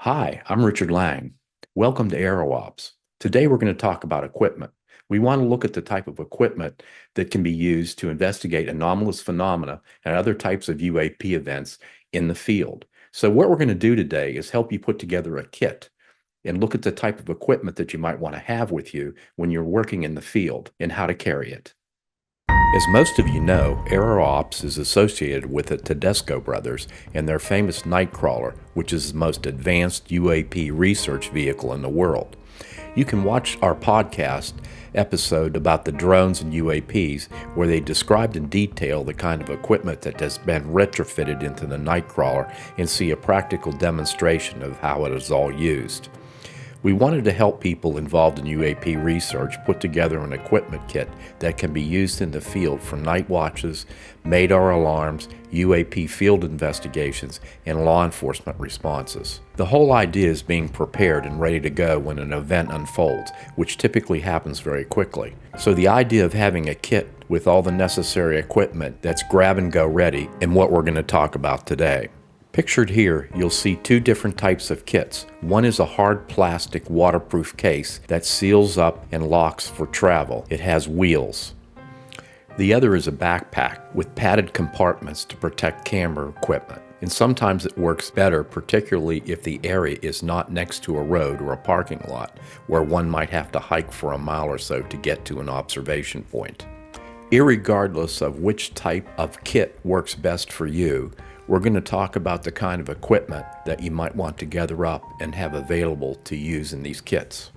Hi, I'm Richard Lang. Welcome to AEROPS. Today we're going to talk about equipment. We want to look at the type of equipment that can be used to investigate anomalous phenomena and other types of UAP events in the field. So what we're going to do today is help you put together a kit and look at the type of equipment that you might want to have with you when you're working in the field and how to carry it. As most of you know, AeroOps is associated with the Tedesco brothers and their famous Nightcrawler, which is the most advanced UAP research vehicle in the world. You can watch our podcast episode about the drones and UAPs, where they described in detail the kind of equipment that has been retrofitted into the Nightcrawler and see a practical demonstration of how it is all used. We wanted to help people involved in UAP research put together an equipment kit that can be used in the field for night watches, MADAR alarms, UAP field investigations, and law enforcement responses. The whole idea is being prepared and ready to go when an event unfolds, which typically happens very quickly. So the idea of having a kit with all the necessary equipment that's grab and go ready and what we're going to talk about today. Pictured here, you'll see two different types of kits. One is a hard plastic waterproof case that seals up and locks for travel. It has wheels. The other is a backpack with padded compartments to protect camera equipment. And sometimes it works better, particularly if the area is not next to a road or a parking lot, where one might have to hike for a mile or so to get to an observation point. Irregardless of which type of kit works best for you, we're going to talk about the kind of equipment that you might want to gather up and have available to use in these kits.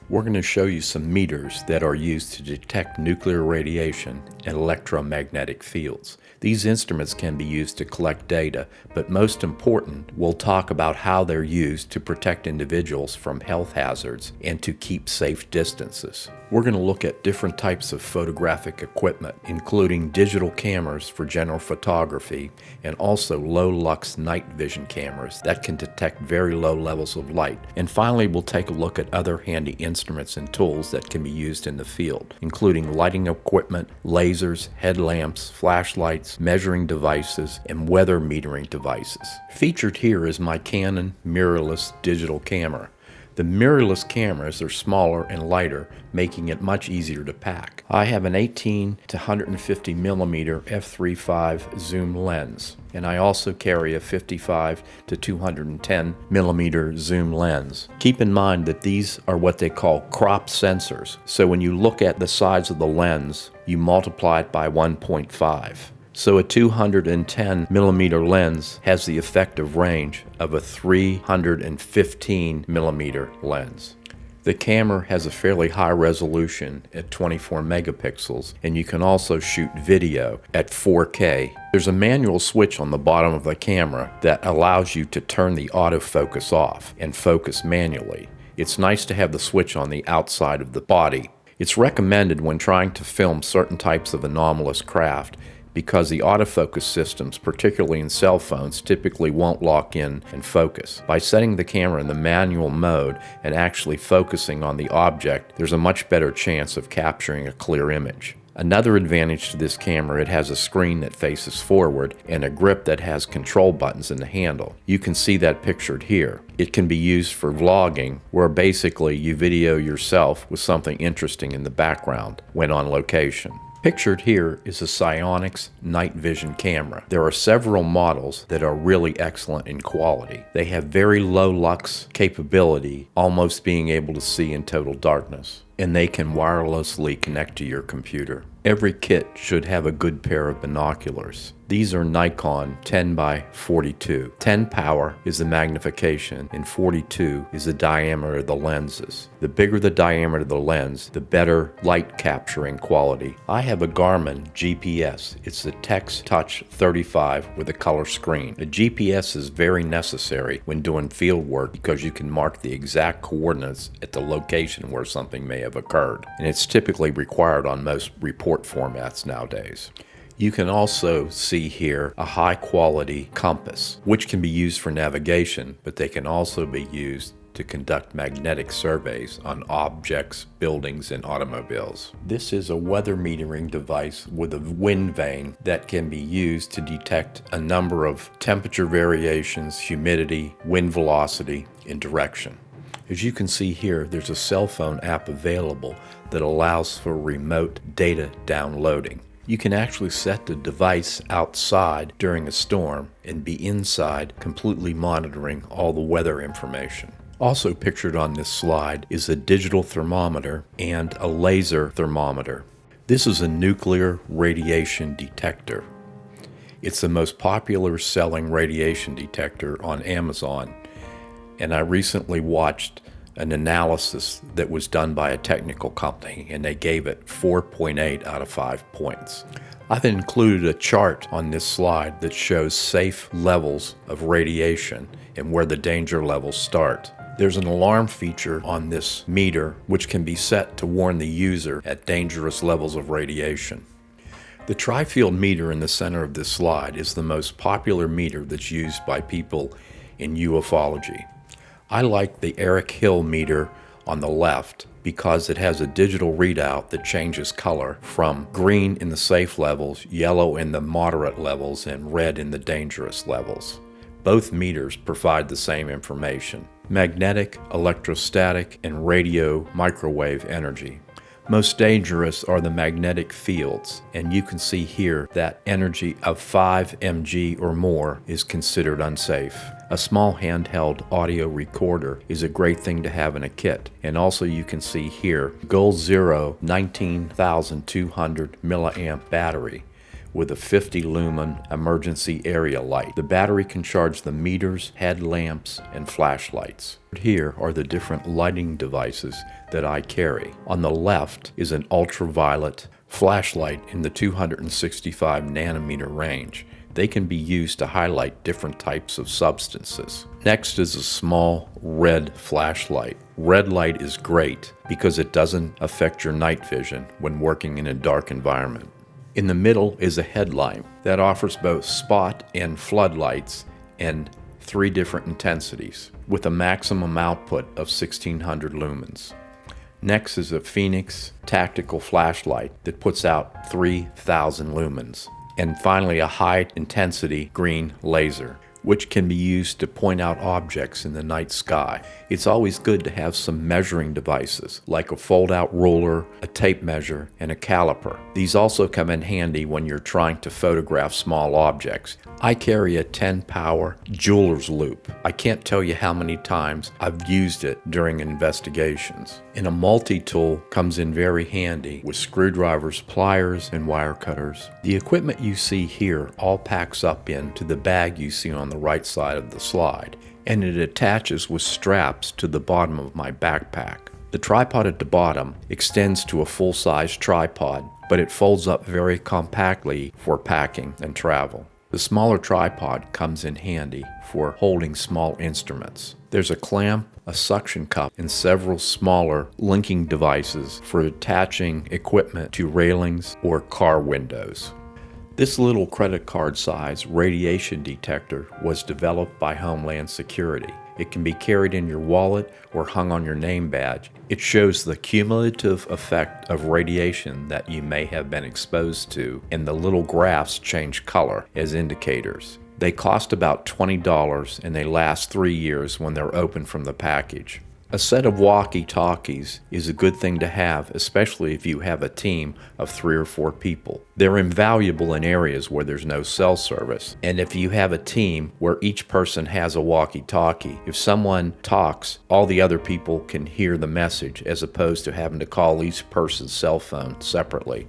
We're going to show you some meters that are used to detect nuclear radiation and electromagnetic fields. These instruments can be used to collect data, but most important, we'll talk about how they're used to protect individuals from health hazards and to keep safe distances. We're going to look at different types of photographic equipment, including digital cameras for general photography and also low-lux night vision cameras that can detect very low levels of light. And finally, we'll take a look at other handy instruments and tools that can be used in the field, including lighting equipment, lasers, headlamps, flashlights, measuring devices, and weather metering devices. Featured here is my Canon mirrorless digital camera. The mirrorless cameras are smaller and lighter, making it much easier to pack. I have an 18 to 150 millimeter f3.5 zoom lens, and I also carry a 55 to 210 millimeter zoom lens. Keep in mind that these are what they call crop sensors, so when you look at the size of the lens, you multiply it by 1.5. So a 210 millimeter lens has the effective range of a 315 millimeter lens. The camera has a fairly high resolution at 24 megapixels, and you can also shoot video at 4K. There's a manual switch on the bottom of the camera that allows you to turn the autofocus off and focus manually. It's nice to have the switch on the outside of the body. It's recommended when trying to film certain types of anomalous craft, because the autofocus systems, particularly in cell phones, typically won't lock in and focus. By setting the camera in the manual mode and actually focusing on the object, there's a much better chance of capturing a clear image. Another advantage to this camera, it has a screen that faces forward and a grip that has control buttons in the handle. You can see that pictured here. It can be used for vlogging, where basically you video yourself with something interesting in the background when on location. Pictured here is a Psionics night vision camera. There are several models that are really excellent in quality. They have very low lux capability, almost being able to see in total darkness, and they can wirelessly connect to your computer. Every kit should have a good pair of binoculars. These are Nikon 10 by 42. 10 power is the magnification and 42 is the diameter of the lenses. The bigger the diameter of the lens, the better light capturing quality. I have a Garmin GPS. It's the Tex Touch 35 with a color screen. A GPS is very necessary when doing field work because you can mark the exact coordinates at the location where something may have occurred. And it's typically required on most report formats nowadays. You can also see here a high quality compass, which can be used for navigation, but they can also be used to conduct magnetic surveys on objects, buildings, and automobiles. This is a weather metering device with a wind vane that can be used to detect a number of temperature variations, humidity, wind velocity, and direction. As you can see here, there's a cell phone app available that allows for remote data downloading. You can actually set the device outside during a storm and be inside completely monitoring all the weather information. Also pictured on this slide is a digital thermometer and a laser thermometer. This is a nuclear radiation detector. It's the most popular selling radiation detector on Amazon, and I recently watched an analysis that was done by a technical company, and they gave it 4.8 out of 5 points. I've included a chart on this slide that shows safe levels of radiation and where the danger levels start. There's an alarm feature on this meter which can be set to warn the user at dangerous levels of radiation. The tri-field meter in the center of this slide is the most popular meter that's used by people in ufology. I like the Eric Hill meter on the left because it has a digital readout that changes color from green in the safe levels, yellow in the moderate levels, and red in the dangerous levels. Both meters provide the same information: magnetic, electrostatic, and radio microwave energy. Most dangerous are the magnetic fields, and you can see here that energy of 5 mg or more is considered unsafe. A small handheld audio recorder is a great thing to have in a kit, and also you can see here Goal Zero 19,200 milliamp battery with a 50 lumen emergency area light. The battery can charge the meters, headlamps, and flashlights. Here are the different lighting devices that I carry. On the left is an ultraviolet flashlight in the 265 nanometer range. They can be used to highlight different types of substances. Next is a small red flashlight. Red light is great because it doesn't affect your night vision when working in a dark environment. In the middle is a headlamp that offers both spot and floodlights and 3 different intensities with a maximum output of 1600 lumens. Next is a Phoenix tactical flashlight that puts out 3000 lumens. And finally, a high intensity green laser, which can be used to point out objects in the night sky. It's always good to have some measuring devices, like a fold-out ruler, a tape measure, and a caliper. These also come in handy when you're trying to photograph small objects. I carry a 10-power jeweler's loop. I can't tell you how many times I've used it during investigations. And a multi-tool comes in very handy with screwdrivers, pliers, and wire cutters. The equipment you see here all packs up into the bag you see on the right side of the slide, and it attaches with straps to the bottom of my backpack. The tripod at the bottom extends to a full-size tripod, but it folds up very compactly for packing and travel. The smaller tripod comes in handy for holding small instruments. There's a clamp, a suction cup, and several smaller linking devices for attaching equipment to railings or car windows. This little credit card size radiation detector was developed by Homeland Security. It can be carried in your wallet or hung on your name badge. It shows the cumulative effect of radiation that you may have been exposed to, and the little graphs change color as indicators. They cost about $20 and they last 3 years when they're open from the package. A set of walkie-talkies is a good thing to have, especially if you have a team of 3 or 4 people. They're invaluable in areas where there's no cell service. And if you have a team where each person has a walkie-talkie, if someone talks, all the other people can hear the message as opposed to having to call each person's cell phone separately.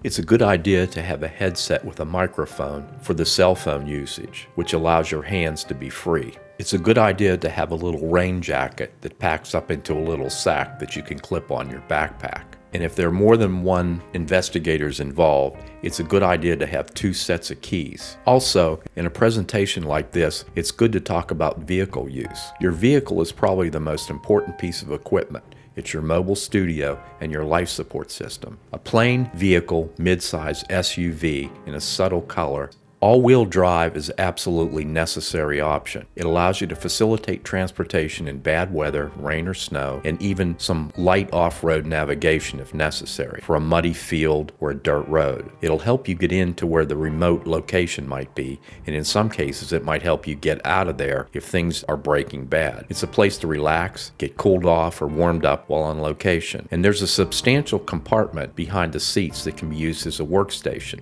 It's a good idea to have a headset with a microphone for the cell phone usage, which allows your hands to be free. It's a good idea to have a little rain jacket that packs up into a little sack that you can clip on your backpack. And if there are more than one investigators involved, it's a good idea to have 2 sets of keys. Also, in a presentation like this, it's good to talk about vehicle use. Your vehicle is probably the most important piece of equipment. It's your mobile studio and your life support system. A plain vehicle, mid-size SUV in a subtle color All-wheel drive is an absolutely necessary option. It allows you to facilitate transportation in bad weather, rain or snow, and even some light off-road navigation if necessary for a muddy field or a dirt road. It'll help you get into where the remote location might be, and in some cases it might help you get out of there if things are breaking bad. It's a place to relax, get cooled off or warmed up while on location. And there's a substantial compartment behind the seats that can be used as a workstation.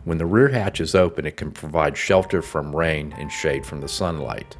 When the rear hatch is open, it can provide shelter from rain and shade from the sunlight.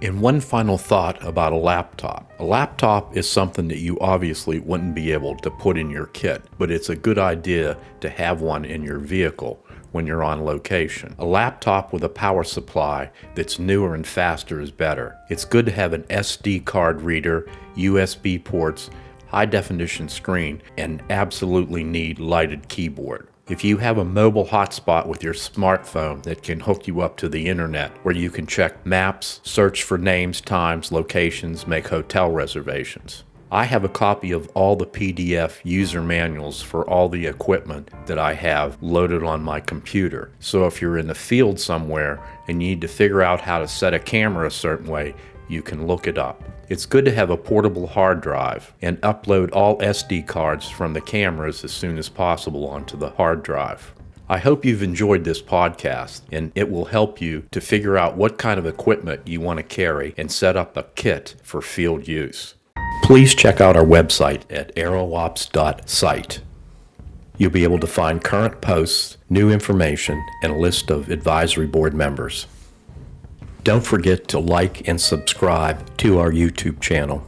And one final thought about a laptop. A laptop is something that you obviously wouldn't be able to put in your kit, but it's a good idea to have one in your vehicle when you're on location. A laptop with a power supply that's newer and faster is better. It's good to have an SD card reader, USB ports, high-definition screen, and absolutely need lighted keyboard. If you have a mobile hotspot with your smartphone that can hook you up to the internet where you can check maps, search for names, times, locations, make hotel reservations. I have a copy of all the PDF user manuals for all the equipment that I have loaded on my computer. So if you're in the field somewhere and you need to figure out how to set a camera a certain way, you can look it up. It's good to have a portable hard drive and upload all SD cards from the cameras as soon as possible onto the hard drive. I hope you've enjoyed this podcast and it will help you to figure out what kind of equipment you want to carry and set up a kit for field use. Please check out our website at AEROPS.site. You'll be able to find current posts, new information, and a list of advisory board members. Don't forget to like and subscribe to our YouTube channel.